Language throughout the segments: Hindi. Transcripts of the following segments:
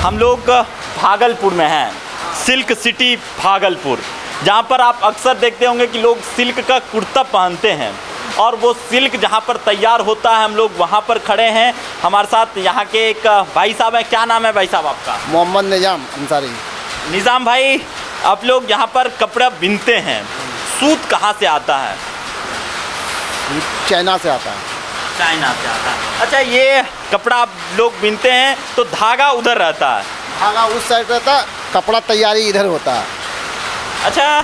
हम लोग भागलपुर में हैं, सिल्क सिटी भागलपुर, जहाँ पर आप अक्सर देखते होंगे कि लोग सिल्क का कुर्ता पहनते हैं और वो सिल्क जहाँ पर तैयार होता है हम लोग वहाँ पर खड़े हैं। हमारे साथ यहाँ के एक भाई साहब हैं। क्या नाम है भाई साहब आपका? मोहम्मद निजाम अंसारी। निज़ाम भाई, आप लोग यहाँ पर कपड़ा बिनते हैं, सूत कहाँ से आता है? चाइना से आता है। चाइना से आता है। अच्छा, ये कपड़ा आप लोग बिनते हैं तो धागा उधर रहता है? धागा उस साइड रहता है, कपड़ा तैयारी इधर होता है। अच्छा,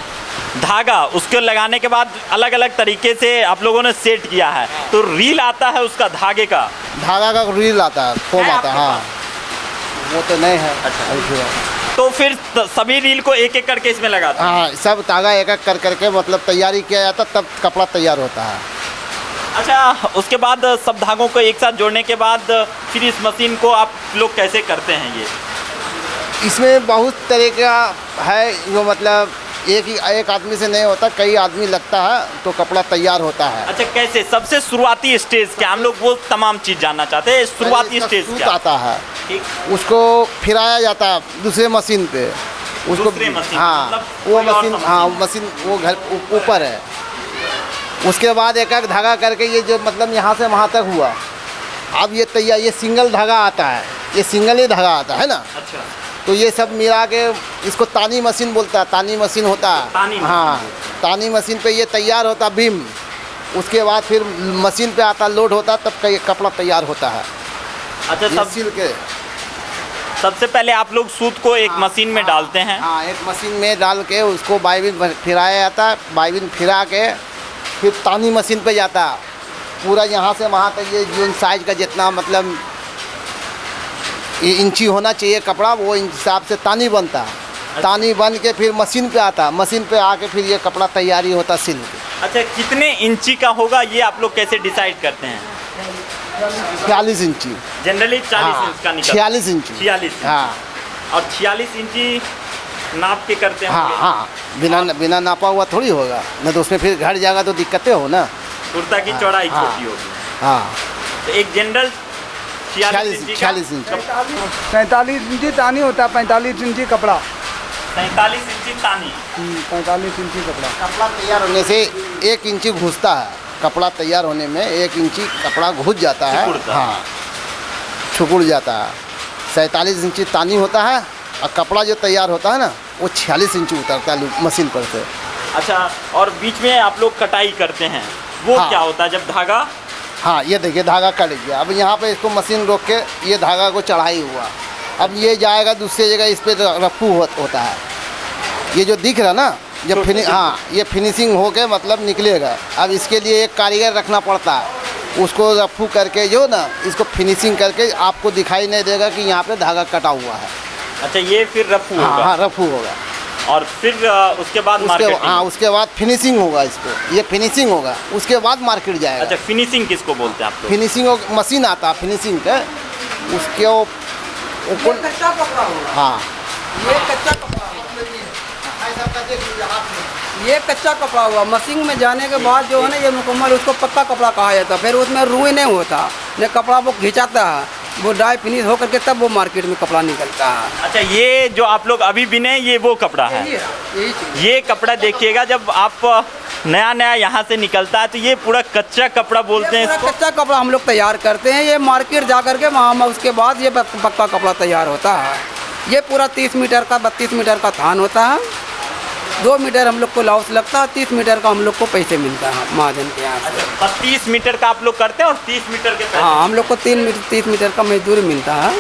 धागा उसके लगाने के बाद अलग अलग तरीके से आप लोगों ने सेट किया है, तो रील आता है उसका धागे का? धागा का रील आता है, फोम आता है। हाँ, वो तो नहीं है। अच्छा, तो फिर सभी रील को एक एक करके इसमें लगाते हैं? हाँ, सब धागा एक एक कर करके मतलब तैयारी किया जाता, तब कपड़ा तैयार होता है। अच्छा, उसके बाद सब धागों को एक साथ जोड़ने के बाद फिर इस मशीन को आप लोग कैसे करते हैं? ये इसमें बहुत तरह का है, जो मतलब एक आदमी से नहीं होता, कई आदमी लगता है तो कपड़ा तैयार होता है। अच्छा, कैसे? सबसे शुरुआती स्टेज क्या? हम लोग वो तमाम चीज़ जानना चाहते हैं। शुरुआती स्टेज क्या आता है? ठीक, उसको फिराया जाता है दूसरे मशीन पे, उसको मशीन, हाँ मतलब वो कोई और मशीन, हाँ मशीन वो घर ऊपर है। उसके बाद एक एक धागा करके ये जो मतलब यहाँ से वहाँ तक हुआ, अब ये तैयार, ये सिंगल धागा आता है, ये सिंगल ही धागा आता है ना। अच्छा, तो ये सब मिला के इसको तानी मशीन बोलता है, तानी मशीन होता है। हाँ, तानी मशीन पे ये तैयार होता बीम। उसके बाद फिर मशीन पे आता, लोड होता, तब कपड़ा तैयार होता है। अच्छा, सब सिल के सबसे पहले आप लोग सूत को एक मशीन में डालते हैं? हाँ, एक मशीन में डाल के उसको बाइबिन फिराया जाता है। बाइबिन फिरा के फिर तानी मशीन पे जाता है, पूरा यहाँ से वहाँ तक। ये जो साइज का जितना मतलब ये इंची होना चाहिए कपड़ा, वो हिसाब से तानी बनता है। तानी बन के फिर मशीन पे आता है, मशीन पे आके फिर ये कपड़ा तैयारी होता सिल के। अच्छा, कितने इंची का होगा ये आप लोग कैसे डिसाइड करते हैं? 46 इंची जनरली 40 इंच का निकलता है। 46 इंची। 46? हाँ, और 46 इंची नाप के करते हैं? हाँ हाँ, बिना नापा हुआ थोड़ी होगा, नहीं तो उसमें फिर घट जाएगा तो दिक्कतें हो ना। कुर्ता की चौड़ाई छोटी होगी। हाँ, तो एक जनरल 46 इंची। 45 इंची तानी होता है, 45 इंची कपड़ा। 45 इंची तानी। 45 इंची कपड़ा। कपड़ा तैयार होने से 1 इंची घुसता है। कपड़ा तैयार होने में 1 इंची कपड़ा घुस जाता है। हाँ, छुकुड़ जाता है। 47 इंची तानी होता है और कपड़ा जो तैयार होता है ना, वो 46 इंची उतरता है मशीन पर से। अच्छा, और बीच में आप लोग कटाई करते हैं, वो हाँ। क्या होता है जब धागा? हाँ, ये देखिए धागा कट गया। अब यहाँ पे इसको मशीन रोक के ये धागा को चढ़ाई हुआ, अब ये जाएगा दूसरी जगह, इस पर रफू होता है। ये जो दिख रहा ना, जब हाँ, ये फिनिशिंग हो के मतलब निकलेगा। अब इसके लिए एक कारीगर रखना पड़ता है, उसको रफू करके जो ना इसको फिनिशिंग करके आपको दिखाई नहीं देगा कि यहाँ पे धागा कटा हुआ है। अच्छा, ये फिर रफू होगा? हाँ, रफू होगा। और फिर उसके बाद मार्केटिंग? हाँ, उसके बाद फिनिशिंग होगा। इसको ये फिनिशिंग होगा, उसके बाद मार्केट जाएगा। अच्छा, फिनिशिंग किसको बोलते हैं आप लोग? फिनिशिंग मशीन आता है फिनिशिंग का, उसके कच्चा कपड़ा होगा। हाँ, ये कच्चा कपड़ा ये कच्चा कपड़ा हुआ। मशीन में जाने के बाद जो है ना, ये मुकम्मल उसको पक्का कपड़ा कहा जाता है। फिर उसमें रुई नहीं होता, न कपड़ा वो खिंचाता है, वो डाई फिनिश होकर के तब वो मार्केट में कपड़ा निकलता है। अच्छा, ये जो आप लोग अभी बिने, ये वो कपड़ा है? यही चीज़। ये कपड़ा देखिएगा, जब आप नया यहाँ से निकलता है तो ये पूरा कच्चा कपड़ा बोलते हैं इसको? कच्चा कपड़ा हम लोग तैयार करते हैं, ये मार्केट जा करके वहाँ उसके बाद ये पक्का कपड़ा तैयार होता है। ये पूरा 30 मीटर का 32 मीटर का थान होता है। 2 मीटर हम लोग को लॉस लगता है, 30 मीटर का हम लोग को पैसे मिलता है महाजन के यहाँ से। 32 मीटर का आप लोग करते हैं और 30 मीटर के पैसे? हाँ, हम लोग को 30 मीटर का मजदूरी मिलता है।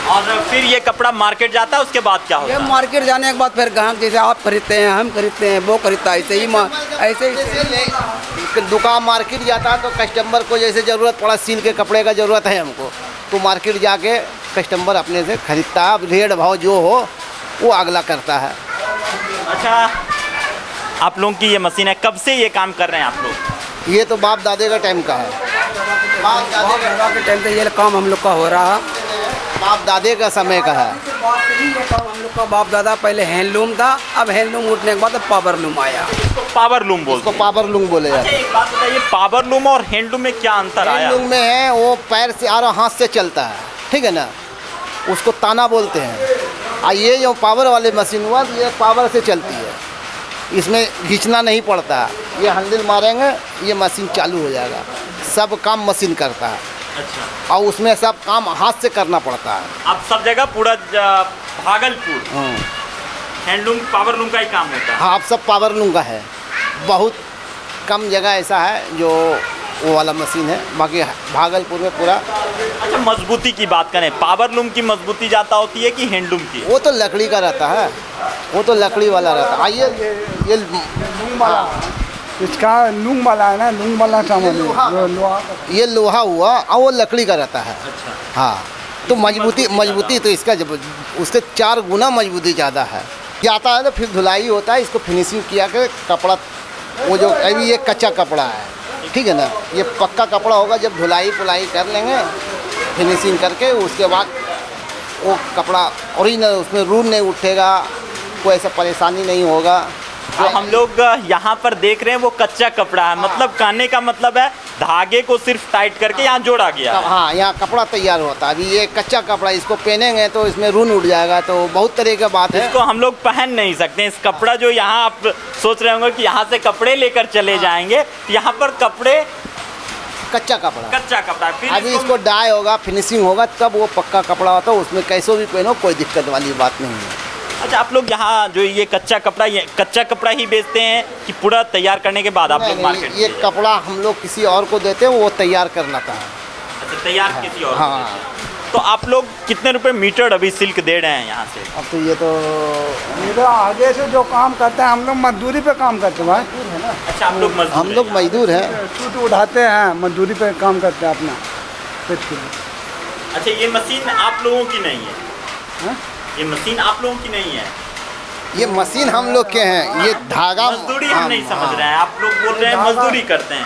और फिर ये कपड़ा मार्केट जाता है, उसके बाद क्या होता ये है? मार्केट जाने के बाद फिर ग्राहक जैसे आप खरीदते हैं, हम खरीदते हैं, वो खरीदता है, ऐसे ही दुकान मार्केट जाता है तो कस्टमर को जैसे ज़रूरत पड़ा, सील के कपड़े का ज़रूरत है हमको, तो मार्केट जाके कस्टमर अपने से खरीदता है। अब रेट भाव जो हो वो अगला करता है। अच्छा, आप लोगों की ये मशीन है, कब से ये काम कर रहे हैं आप लोग? ये तो बाप दादे का टाइम का है। बाप दादे के टाइम से ये काम हम लोग का हो रहा है। बाप दादे का समय का है। ये काम हम लोग का बाप दादा पहले हैंडलूम था, अब हैंडलूम उठने के बाद पावर लूम आया। पावर लूम बोलते उसको हैं? पावर लूम बोले जाते हैं। अच्छा, एक बात बताइए, पावर लूम और हैंडलूम में क्या अंतर आया? हैंडलूम में है वो पैर से और हाथ से चलता है, ठीक है ना। उसको ताना बोलते हैं। और ये जो पावर वाली मशीन हुआ ये पावर से चलती है, इसमें खींचना नहीं पड़ता। ये हैंडल मारेंगे ये मशीन चालू हो जाएगा, सब काम मशीन करता है। अच्छा, और उसमें सब काम हाथ से करना पड़ता है। अब सब जगह पूरा भागलपुर हैंडलूम पावर लूम का ही काम होता है। हाँ, अब सब पावर लूम का है। बहुत कम जगह ऐसा है जो वो वाला मशीन है, बाकी भागलपुर में पूरा। अच्छा, मजबूती की बात करें, पावर लूम की मजबूती ज़्यादा होती है कि हैंडलूम की? वो तो लकड़ी का रहता है, वो तो लकड़ी वाला रहता है। आइए ये लूम वाला, इसका लूम वाला है ना, लूम वाला सामान लोहा। ये लोहा हुआ और वो लकड़ी का रहता है। हाँ, तो मजबूती तो इसका जब उसके 4 गुना मजबूती ज़्यादा है। ये आता है तो फिर धुलाई होता है, इसको फिनिशिंग किया के कपड़ा, वो जो अभी ये कच्चा कपड़ा है, ठीक है ना, ये पक्का कपड़ा होगा जब धुलाई पुलाई कर लेंगे फिनिशिंग करके, उसके बाद वो कपड़ा ओरिजिनल, उसमें रून नहीं उठेगा, कोई ऐसा परेशानी नहीं होगा। जो हम लोग यहाँ पर देख रहे हैं वो कच्चा कपड़ा है, मतलब कहने का मतलब है धागे को सिर्फ टाइट करके यहाँ जोड़ा गया है। हाँ, यहाँ कपड़ा तैयार होता है। अभी ये कच्चा कपड़ा, इसको पहनेंगे तो इसमें रून उठ जाएगा, तो बहुत तरह का बात है। इसको हम लोग पहन नहीं सकते। इस कपड़ा जो यहाँ आप सोच रहे होंगे कि यहाँ से कपड़े लेकर चले जाएंगे, यहाँ पर कपड़े कच्चा कपड़ा फिर अभी इसको डाई होगा, फिनिशिंग होगा, तब वो पक्का कपड़ा होता है। उसमें कैसो भी पहनो कोई दिक्कत वाली बात नहीं है। अच्छा, आप लोग यहाँ जो ये कच्चा कपड़ा ही बेचते हैं कि पूरा तैयार करने के बाद आप लोग मार्केट? ये कपड़ा हम लोग किसी और को देते हैं, वो तैयार कर लाता है। अच्छा, तैयार किसी और को हाँ। देते हैं। तो आप लोग कितने रुपए मीटर अभी सिल्क दे रहे हैं यहाँ से? अब तो ये तो मेरा आगे से जो काम करते हैं, हम लोग मजदूरी पे काम करते हैं भाई। अच्छा, आप लोग मजदूर हम लोग मजदूर हैं। सूट उठाते हैं, मजदूरी पे काम करते हैं अपना पेट के लिए। अच्छा, ये मशीन आप लोगों की नहीं है? हाँ? ये मशीन आप लोगों की नहीं है? ये मशीन हम लोग के हैं। ये धागा मजदूरी हम नहीं समझ रहे हैं। आप लोग बोल रहे हैं मजदूरी करते हैं।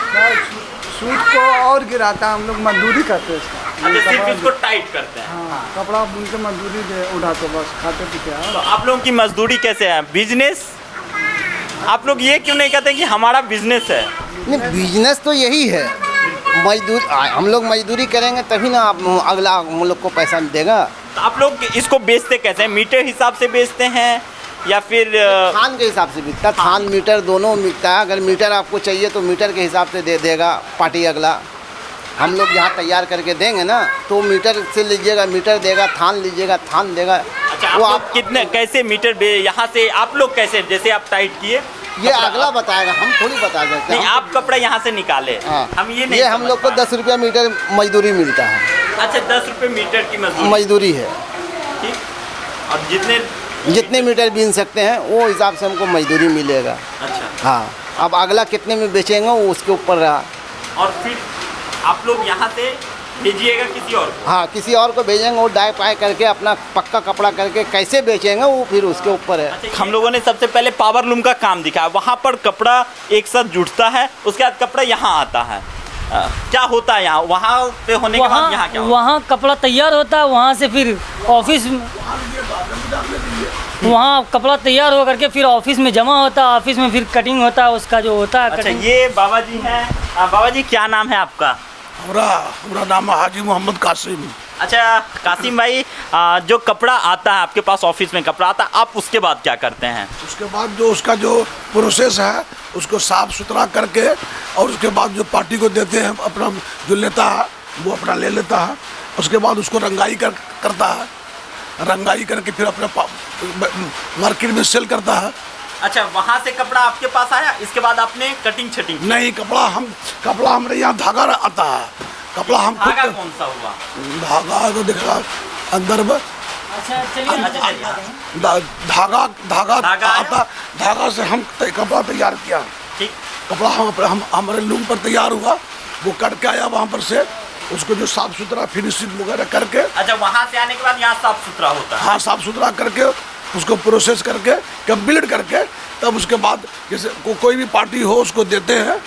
सूट को और गिराता है, हम लोग मजदूरी करते हैं इसका। अच्छा, सिर्फ इसको टाइट करते हैं। हाँ, कपड़ा बुन के मजदूरी उठाते, बस खाते पीते हैं। तो आप लोगों की मजदूरी कैसे है? बिजनेस? आप लोग ये क्यों नहीं कहते कि हमारा बिजनेस है? नहीं, बिजनेस तो यही है। मजदूर हम लोग मजदूरी करेंगे तभी ना आप अगला हम लोग को पैसा देगा। तो आप लोग इसको बेचते कैसे हैं? मीटर हिसाब से बेचते हैं या फिर थान के हिसाब से बिकता है? थान मीटर दोनों बिकता है। अगर मीटर आपको चाहिए तो मीटर के हिसाब से दे देगा पार्टी अगला। हम लोग यहाँ तैयार करके देंगे ना तो मीटर से लीजिएगा, मीटर देगा, थान लीजिएगा, थान देगा। अच्छा, आप लोग कितने कैसे मीटर यहाँ से आप लोग कैसे, जैसे आप टाइट किए ये अगला बताएगा, हम थोड़ी बता देते नहीं, हैं। आप कपड़ा यहाँ से निकाले। हाँ, हम ये नहीं, ये हम लोग को 10 रुपया मीटर मजदूरी मिलता है। अच्छा, 10 रुपये मीटर की मजदूरी है। ठीक, और जितने मीटर बीन सकते हैं वो हिसाब से हमको मजदूरी मिलेगा। अच्छा, हाँ, अब अगला कितने में बेचेंगे वो उसके ऊपर रहा। और फिर आप लोग यहाँ से भेजिएगा किसी और को? हाँ, किसी और को भेजेंगे, वो डाई पाई करके अपना पक्का कपड़ा करके कैसे बेचेंगे वो फिर उसके ऊपर है। अच्छा, हम लोगों ने सबसे पहले पावर लूम का काम दिखाया। वहाँ पर कपड़ा एक साथ जुटता है, उसके बाद कपड़ा यहाँ आता है। क्या होता है यहाँ? वहाँ पे होने के बाद यहाँ क्या होता है? वहाँ कपड़ा तैयार होता है, वहाँ से फिर ऑफिस, वहाँ कपड़ा तैयार हो करके फिर ऑफिस में जमा होता है, ऑफिस में फिर कटिंग होता है उसका जो होता है। अच्छा, ये बाबा जी हैं। बाबा जी, क्या नाम है आपका? हमारा नाम है हाजी मोहम्मद कासिम। अच्छा कासिम भाई, जो कपड़ा आता है आपके पास, ऑफिस में कपड़ा आता है, आप उसके बाद क्या करते हैं? उसके बाद जो उसका जो प्रोसेस है उसको साफ़ सुथरा करके और उसके बाद जो पार्टी को देते हैं, अपना जो लेता है वो अपना ले लेता है। उसके बाद उसको रंगाई करता है, रंगाई करके फिर अपने मार्केट में सेल करता है। अच्छा, वहाँ से कपड़ा आपके पास आया, इसके बाद आपने कटिंग छटिंग? नहीं, कपड़ा हमारे यहाँ धागा आता है। कपड़ा हम धागा कौन सा हुआ? धागा तो देखा अंदर में। अच्छा, चलिए धागा आता, धागा से हम कपड़ा तैयार किया। ठीक, कपड़ा हम हमारे लूम पर तैयार हुआ, वो कट के आया वहाँ पर से, उसको जो साफ़ सुथरा फिनिशिंग वगैरह करके। अच्छा, वहाँ से आने के बाद यहाँ साफ सुथरा होता है? हाँ, साफ़ सुथरा करके उसको प्रोसेस करके कंप्लीट करके तब उसके बाद जैसे कोई भी पार्टी हो उसको देते हैं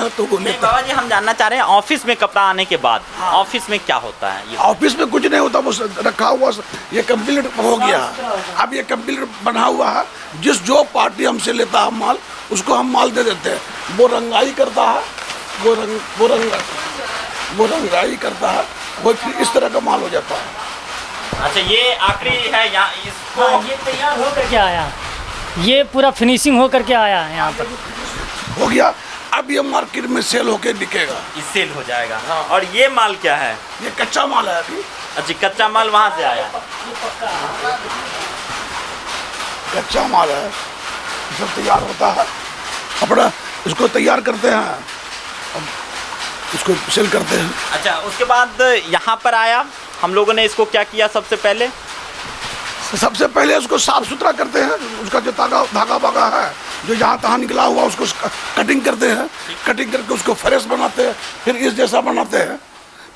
तो वो नहीं बाबा जी, हम जानना चाह रहे हैं ऑफिस में कपड़ा आने के बाद ऑफिस में क्या होता है? ये ऑफिस में कुछ नहीं होता, वो रखा हुआ ये कंप्लीट हो गया। अब ये कंप्लीट बना हुआ है, जो पार्टी हमसे लेता है माल उसको हम माल दे देते हैं। वो रंगाई करता है, वो रंगाई करता है, वो फिर इस तरह का माल हो जाता है। अच्छा, ये आखिरी है यहाँ इसको। हाँ, ये तैयार हो करके आया, ये पूरा फिनिशिंग हो करके आया है यहाँ पर। हो गया, अब ये मार्केट में सेल होके बिकेगा। ये सेल हो जाएगा। और ये माल क्या है? ये कच्चा माल है अभी। अच्छा, कच्चा माल वहाँ से आया। कच्चा माल है, सब तैयार होता है, अपना इसको तैयार करते हैं, अब इसको सेल करते हैं। अच्छा, उसके बाद यहाँ पर आया, हम लोगों ने इसको क्या किया? सबसे पहले उसको साफ सुथरा करते हैं, उसका जो धागा वागा है जो जहाँ तहाँ निकला हुआ उसको कटिंग करते हैं, कटिंग करके उसको फ्रेश बनाते हैं, फिर इस जैसा बनाते हैं,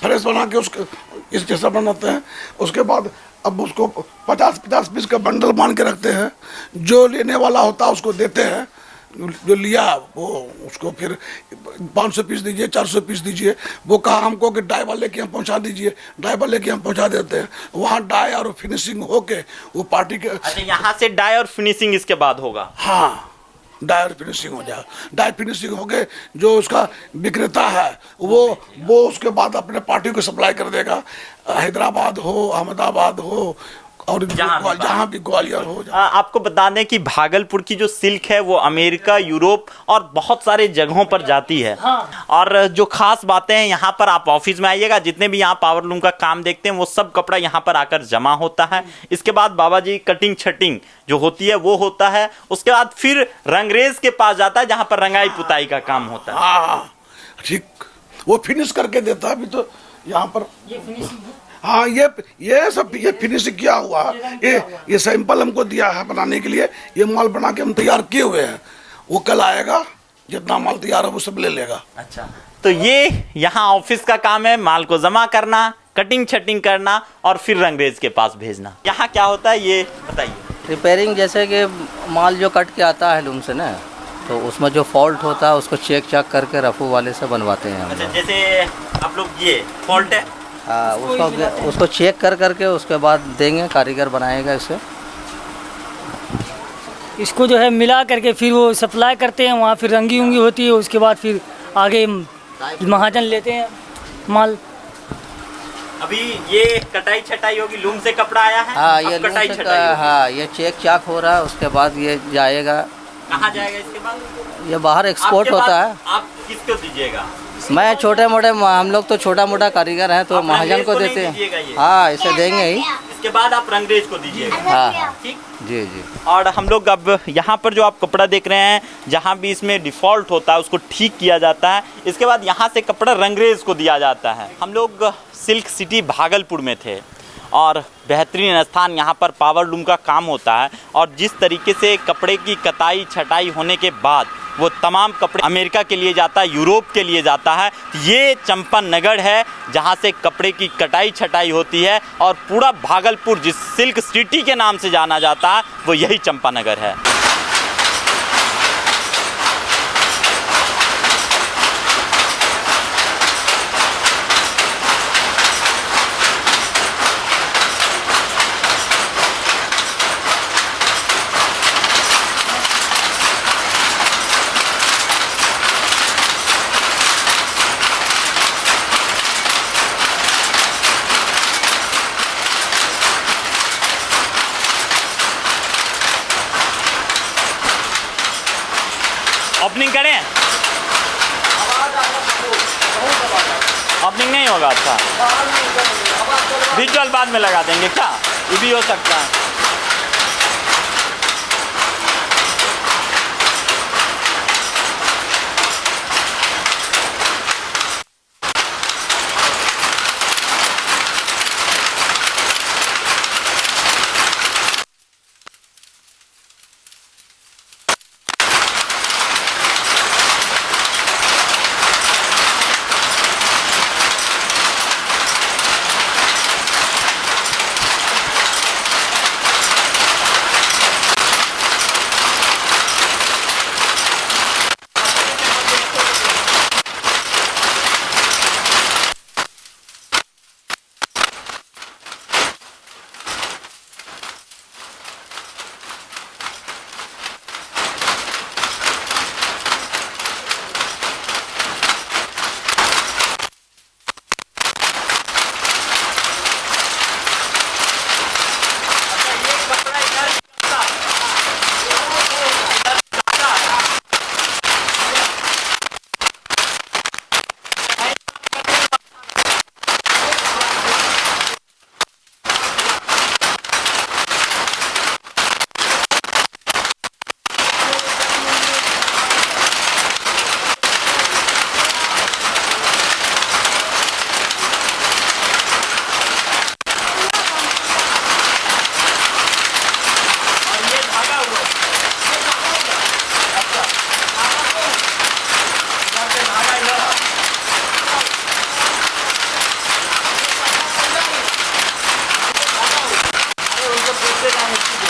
फ्रेश बना के उसको इस जैसा बनाते हैं। उसके बाद अब उसको 50-50 पीस का बंडल मान के रखते हैं, जो लेने वाला होता है उसको देते हैं, जो लिया वो उसको फिर 500 पीस दीजिए, 400 पीस दीजिए। वो कहा हमको कि डाई वाले के हम पहुंचा दीजिए, डाई वाले के हम पहुंचा देते हैं, वहाँ डाई और फिनिशिंग होके वो पार्टी के। अच्छा, यहाँ से डाई और फिनिशिंग इसके बाद होगा? हाँ, डाई और फिनिशिंग हो जाए, डाई फिनिशिंग हो गए, जो उसका विक्रेता है वो उसके बाद अपने पार्टी को सप्लाई कर देगा, हैदराबाद हो, अहमदाबाद हो और जहाँ भी ग्वालियर हो। आपको बता दें कि भागलपुर की जो सिल्क है वो अमेरिका, यूरोप और बहुत सारे जगहों पर जाती है। हाँ। और जो खास बातें हैं, यहाँ पर आप ऑफिस में आइएगा, जितने भी यहाँ पावर लूम का काम देखते हैं वो सब कपड़ा यहाँ पर आकर जमा होता है। इसके बाद बाबा जी कटिंग छटिंग जो होती है वो होता है। उसके बाद फिर रंगरेज के पास जाता है जहाँ पर रंगाई पुताई का काम होता है। हाँ ठीक, वो फिनिश करके देता है। अभी तो यहाँ पर ये फिनिशिंग है। हाँ, ये सब ये फिनिश किया हुआ है, ये सैंपल हमको दिया है बनाने के लिए, ये माल बना के हम तैयार किए हुए हैं। वो कल आएगा, जितना माल तैयार है वो सब ले लेगा। अच्छा, तो ये यहाँ ऑफिस का काम है, माल को जमा करना, कटिंग छटिंग करना और फिर रंगरेज के पास भेजना। यहाँ क्या होता है ये बताइए। रिपेयरिंग, जैसे कि माल जो कट के आता है लूम से ना, तो उसमें जो फॉल्ट होता है उसको चेक चाक करके रफू वाले से बनवाते हैं हम। अच्छा, जैसे आप लोग ये फॉल्ट है, हाँ, उसको चेक कर करके उसके बाद देंगे, कारीगर बनाएगा इसे। इसको जो है मिला करके फिर वो सप्लाई करते हैं, वहाँ फिर रंगी उंगी होती है, उसके बाद फिर आगे महाजन लेते हैं माल। अभी ये कटाई छटाई होगी, लूम से कपड़ा आया है। हाँ, अब ये कटाई लूम से छटाई होगी। हाँ, ये चेक चाक हो रहा है, उसके बाद ये जाएगा। कहाँ जाएगा इसके बाद? ये बाहर एक्सपोर्ट आपके होता बाद है। आप किसको दीजिएगा? मैं छोटे मोटे, हम लोग तो छोटा मोटा कारीगर हैं, तो आप महाजन रंगरेज को को नहीं देते दीजिएगा हैं। ये? हाँ, इसे देंगे ही। इसके बाद आप रंगरेज को दीजिएगा। हाँ, ठीक। जी जी। और हम लोग अब यहाँ पर जो आप कपड़ा देख रहे हैं, जहाँ भी इसमें डिफ़ॉल्ट होता है उसको ठीक किया जाता है। इसके बाद यहाँ से कपड़ा रंगरेज को दिया जाता है। हम लोग सिल्क सिटी भागलपुर में थे और बेहतरीन स्थान, यहाँ पर पावर लूम का काम होता है। और जिस तरीके से कपड़े की कताई छटाई होने के बाद वो तमाम कपड़े अमेरिका के लिए जाता है, यूरोप के लिए जाता है। ये चंपानगर है जहाँ से कपड़े की कटाई छटाई होती है। और पूरा भागलपुर जिस सिल्क सिटी के नाम से जाना जाता है वो यही चंपानगर है। ओपनिंग करें? ओपनिंग नहीं होगा? अच्छा, विजुअल बाद में लगा देंगे क्या? ये भी हो सकता है। का है